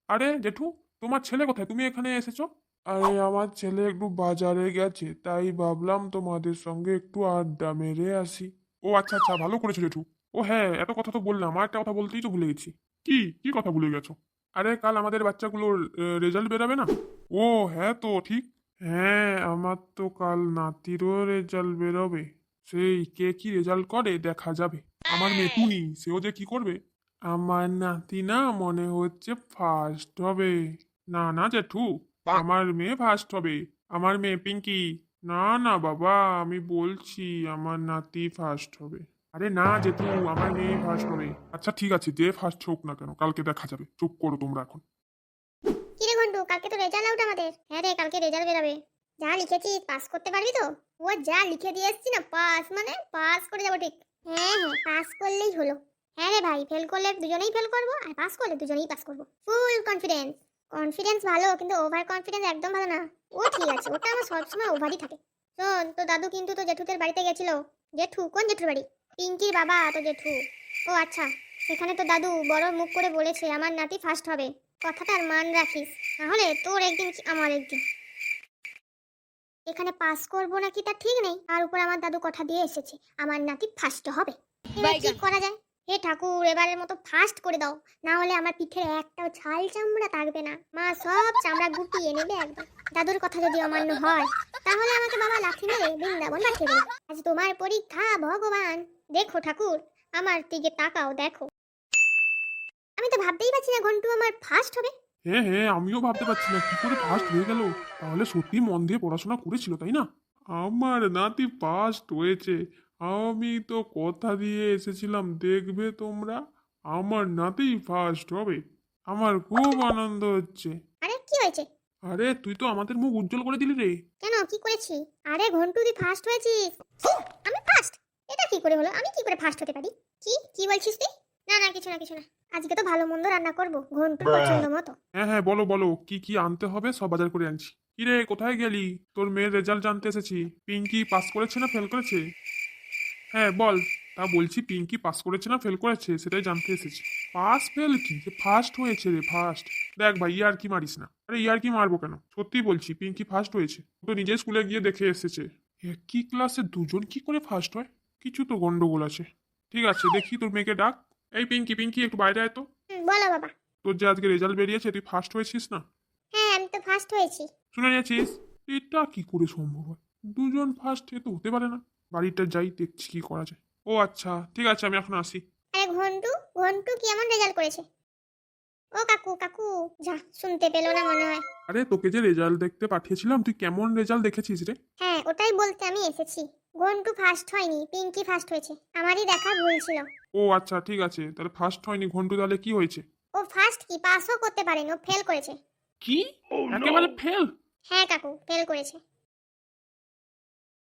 আরে জেঠু, তোমার ছেলে কোথায়? তুমি এখানে এসেছো? আরে আমার ছেলে একটু বাজারে গেছে, তাই ভাবলাম তোমাদের সঙ্গে একটু আড্ডা মেরে আসি। ও আচ্ছা আচ্ছা, ভালো করেছো জেঠু। ও হ্যাঁ, এত কথা তো বললাম, আর একটা কথা বলতেই তো ভুলে গেছি। কি কি কথা ভুলে গেছো? আরে কাল আমাদের বাচ্চাগুলোর রেজাল্ট বেরোবে না? ও হ্যাঁ তো ঠিক। হ্যাঁ, আমার তো কাল নাতিরও রেজাল্ট বেরোবে। সেই কে কি রেজাল্ট করে দেখা যাবে। আমার মেয়ে টুনি, সেও যে কি করবে। আমার নাতি না মনে হচ্ছে ফার্স্ট হবে। না না জেঠু, আমার মেয়ে ফার্স্ট হবে। আমার মেয়ে পিঙ্কি। না না বাবা, আমি বলছি আমার নাতি ফার্স্ট হবে। আরে না জেঠু, আমার মেয়ে ফার্স্ট হবে। আচ্ছা ঠিক আছে, যে ফার্স্ট হোক না কেন, কালকে দেখা যাবে। চুপ করো তোমরা এখন। কিরে ঘন্টু, কালকে তো রেজাল্ট আউট আমাদের। হ্যাঁ রে, কালকে রেজাল্ট বেরাবে। যা লিখেছিস পাস করতে পারবি তো? ও যা লিখে দিয়ে এসছি না, পাস মানে পাস করে যাবো ঠিক। হ্যাঁ হ্যাঁ, পাস করলেই হলো। হ্যাঁ রে ভাই, ফেল করলে দুজনেই ফেল করবো, আর পাস করলে দুজনেই পাস করবো। Full confidence. কনফিডেন্স ভালো, কিন্তু ওভার কনফিডেন্স একদম ভালো না। ও ঠিক আছে, ওটা আমার সবসময় ওভারই থাকে। শোন, তো দাদু কিন্তু তো জেঠুদের বাড়িতে গেছিল। জেঠু কোন জেঠুর বাড়ি? পিঙ্কির বাবা তো জেঠু। ও আচ্ছা, সেখানে তো দাদু বড় মুখ করে বলেছে আমার নাতি ফার্স্ট হবে। কথাটার মান রাখিস, নাহলে তোর একদিন কি আমার একদিন। এখানে পাস করবো নাকি তা ঠিক নেই, আর উপর আমার দাদু কথা দিয়ে এসেছে আমার নাতি ফার্স্ট হবে। এবার কি করা যায়? হে ঠাকুর, এবারের মতো ফার্স্ট করে দাও, না হলে আমার পিঠের একটাও ছাল চামড়া থাকবে না। মা সব চামড়া গুটিয়ে নেবে একদম। দাদুর কথা যদি অমান্য হয়, তাহলে আমাকে বাবা লাথি মেরে বৃন্দাবন পাঠিয়ে দেবে। আজ তোমার পরীক্ষা ভগবান। দেখো ঠাকুর, আমার দিকে তাকাও, দেখো। আমি তো ভাবতেই পারছি না ঘন্টু আমার ফার্স্ট হবে। হ্যাঁ হ্যাঁ, আমিও ভাবতে পারছি না কি করে ফার্স্ট হয়ে গেল। তাহলে সত্যি মন দিয়ে পড়াশোনা করেছিল, তাই না? আমার নাতি ফার্স্ট হয়েছে। আমি তো কথা দিয়ে এসেছিলাম, দেখবে তোমরা, আমার নাতি ফার্স্ট হবে। আমার খুব আনন্দ হচ্ছে। আরে কি হয়েছে? আরে তুই তো আমাদের মুখ উজ্জ্বল করে দিলি রে। কেন, কি করেছি? আরে ঘন্টু, তুই ফার্স্ট হয়েছিস। কি? আমি ফার্স্ট? এটা কি করে হলো? আমি কি করে ফার্স্ট হতে পারি? কি কি বলছিস তুই? না না, কিছু না কিছু না। আজকে তো ভালো মন্দ রান্না করব ঘন্টুর পছন্দ মতো। হ্যাঁ হ্যাঁ, বলো বলো, কি কি আনতে হবে সব বাজার করে আনছি। কিরে কোথায় গেলি? তোর মেয়ের রেজাল্ট জানতে এসেছি। পিঙ্কি পাস করেছে না ফেল করেছে? হ্যাঁ বল। তা বলছি পিঙ্কি পাস করেছে না ফেল করেছে, সেটাই জানতে এসেছি। পাস ফেল কি, যে ফার্স্ট হয়েছে রে, ফার্স্ট। দেখ ভাই, ইয়ার কি মারিস না। আরে ইয়ার কি মারবো কেন, সত্যি বলছি পিঙ্কি ফার্স্ট হয়েছে। ও তো নিজে স্কুলে গিয়ে দেখে এসেছে। একই ক্লাসে দুজন কি করে ফার্স্ট হয়? কিছু তো গন্ডগোল আছে। ঠিক আছে, দেখি তোর মেয়েকে ডাক। এই পিঙ্কি, পিঙ্কি একটু বাইরে আয় তো। বলো বাবা। তোর যে আজকে রেজাল্ট বেরিয়েছে, তুই ফার্স্ট হয়েছিস না? হ্যাঁ, আমি তো ফার্স্ট হয়েছি। শুনে নিয়েছিস? এটা কি করে সম্ভব হয়? দুজন ফার্স্ট এ তো হতে পারে না। বাড়িটা যাই, দেখছি কি করা যায়। ও আচ্ছা ঠিক আছে, আমি এখন আসি। আরে ঘন্টু, ঘন্টু কি এমন রেজাল্ট করেছে? ও কাকু কাকু, যা শুনতে পেলো না মনে হয়। আরে তোকে যে রেজাল্ট দেখতে পাঠিয়েছিলাম, তুই কেমন রেজাল্ট দেখেছিস রে? হ্যাঁ, ওটাই বলতে আমি এসেছি। ঘন্টু ফার্স্ট হয়নি, পিঙ্কি ফার্স্ট হয়েছে। আমারই দেখা ভুল ছিল। ও আচ্ছা ঠিক আছে, তাহলে ফার্স্ট হয়নি ঘন্টু, তাহলে কি হয়েছে? ও ফার্স্ট কি, পাসও করতে পারেনি, ও ফেল করেছে। কি? একেবারে ফেল? হ্যাঁ কাকু, ফেল করেছে।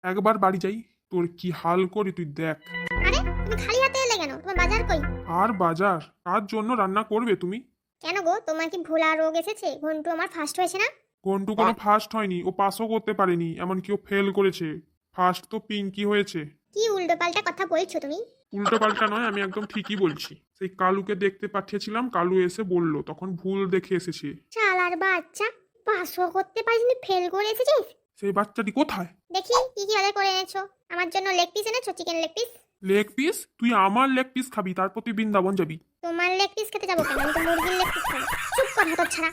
একবার বাড়ি যাই, তোর কি হাল করি তুই দেখ। আরে তুমি খালি হাতে এলে কেন? তোমার বাজার কই? আর বাজার কার জন্য রান্না করবে তুমি? কেন গো, তোমার কি ভোলা রোগ এসেছে? ঘন্টু আমার ফার্স্ট হয়েছে না? ঘন্টু কোনো ফার্স্ট হয়নি, ও পাসও করতে পারেনি, এমনকি ও ফেল করেছে। ফার্স্ট তো পিঙ্কি হয়েছে। কি উল্টোপাল্টা কথা বলছো তুমি? উল্টো পাল্টা নয়, আমি একদম ঠিকই বলছি। সেই কালুকে দেখতে পাঠিয়েছিলাম, কালু এসে বলল, তখন ভুল দেখে এসেছি। চালার বাচ্চা, পাসও করতে পারিসনি, ফেল করে এসেছিস? সেই বাচ্চাটি কোথায়? দেখি কি কি বাজার করে এনেছো। আমার জন্য লেগ পিস এনেছো, chicken leg piece. Leg piece? তুই আমার লেগ পিস খাবি, তারপর তুই বৃন্দাবন যাবি? তোমার লেগ পিস খেতে যাবো কেন? আমি তো মুরগির লেগ পিস খাবো। চুপ কর হাতর ছাড়া।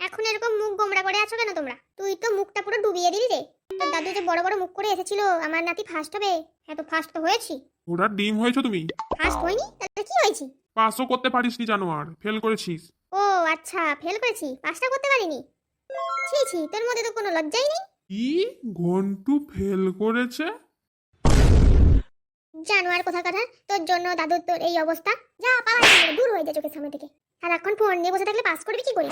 এখন এরকম মুখ গোমড়া করে আছো কেন তোমরা? তুই তো মুখটা পুরো ডুবিয়ে দিলি রে। তোর দাদু যে বড় বড় মুখ করে এসেছিল আমার নাতি ফার্স্ট হবে, হ্যাঁ তো ফার্স্ট তো হয়েছি। ঘোড়ার ডিম হয়েছো তুমি। ফার্স্ট হয়নি তাহলে কি হয়েছি? পাসও করতে পারিসনি জানোয়ার, ফেল করেছিস। ও আচ্ছা, ফেল করেছি, পাসটা করতে পারিনি। ছি ছি, তোর মধ্যে তো কোনো লজ্জাই নেই। কি? ঘন্টু ফেল করেছে? জানোয়ার কোথাকার, তোর জন্য দাদুর তোর এই অবস্থা। যা পালা, দূর হয়ে যা চোখের সামনে থেকে। সারাক্ষণ ফোন নিয়ে বসে থাকলে পাস করবি কি করে?